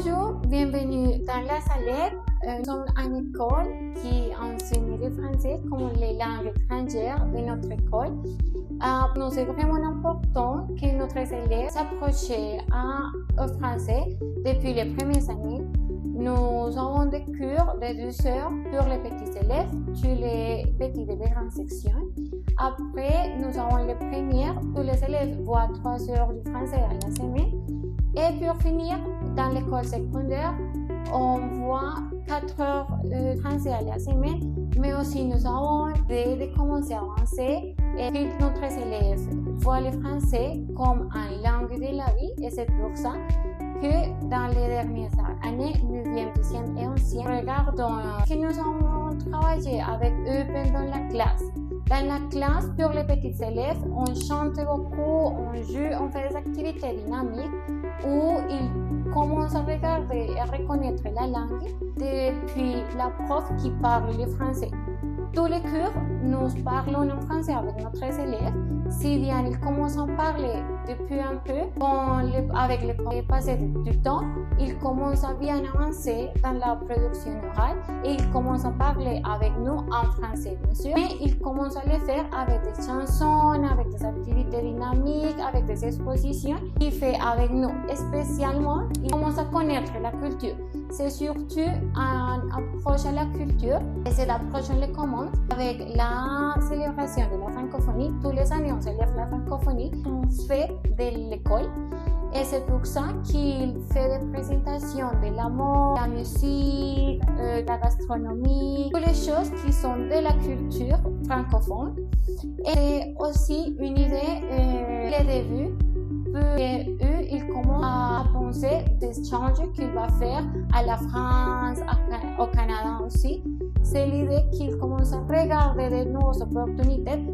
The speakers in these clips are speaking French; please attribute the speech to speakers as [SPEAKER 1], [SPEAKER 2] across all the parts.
[SPEAKER 1] Bonjour, bienvenue dans la Salette. Nous sommes une école qui enseigne le français comme les langues étrangères de notre école. Pour nous, c'est vraiment important que notre élèves s'approchent au français depuis les premières années. Nous avons des cours de 2 heures pour les petits élèves, tous les petits de grandes sections. Après, nous avons les premières, tous les élèves voient 3 heures du français à la semaine. Et pour finir, dans l'école secondaire, on voit 4 heures de français à la semaine, mais aussi nous avons de commencer à avancer et que notre élève voit le français comme une langue de la vie, et c'est pour ça que dans les dernières années, 9e, 10e et 11e, regardons que nous avons travaillé avec eux pendant la classe. Dans la classe, pour les petits élèves, on chante beaucoup, on joue, on fait des activités dynamiques où ils commencent à regarder et à reconnaître la langue depuis la prof qui parle le français. Tous les cours, nous parlons en français avec notre élève. Si bien ils commencent à parler depuis un peu, avec le passé du temps, ils commencent à bien avancer dans la production orale et ils commencent à parler avec nous en français, bien sûr. Mais ils commencent à le faire avec des chansons, avec des activités dynamiques, avec des expositions qu'ils font avec nous. Spécialement, ils commencent à connaître la culture. C'est surtout une approche à la culture, et cette approche on le commence avec la célébration de la francophonie. Tous les années on célèbre la francophonie, on fait de l'école, et c'est pour ça qu'il fait des présentations de la mode, la musique, la gastronomie, toutes les choses qui sont de la culture francophone. Et aussi une idée, le début, eux, ils commencent à penser des changes qu'il va faire à la France, au Canada aussi. C'est l'idée qu'ils commencent à regarder de nouvelles opportunités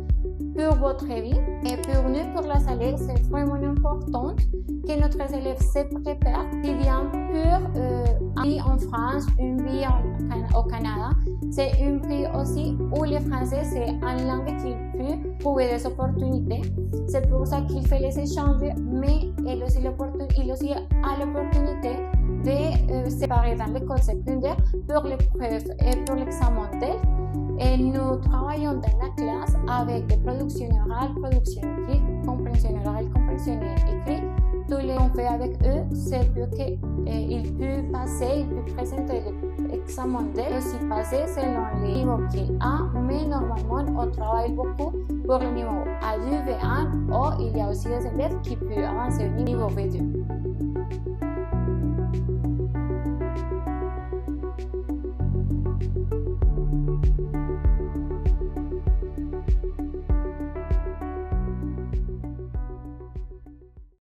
[SPEAKER 1] pour votre vie. Et pour nous, pour la Salette, c'est vraiment important que notre élève se prépare, si bien pour vie en France, une vie au Canada. C'est une vie aussi où le français, c'est une langue qu'il peut trouver des opportunités. C'est pour ça qu'il fait les échanges, mais il aussi a l'opportunité de se séparer dans l'école secondaire pour l'épreuve et pour l'examen d'elle. Et nous travaillons dans la classe avec des productions orales, productions écrites, compréhension orale, compréhension écrite. Tout ce qu'on fait avec eux, c'est pour qu'ils puissent passer, ils puissent présenter l'examen d'elle, aussi passer selon les niveaux qu'il a. Mais normalement, on travaille beaucoup pour le niveau A2, V1, ou il y a aussi des élèves qui peuvent avancer au niveau V2.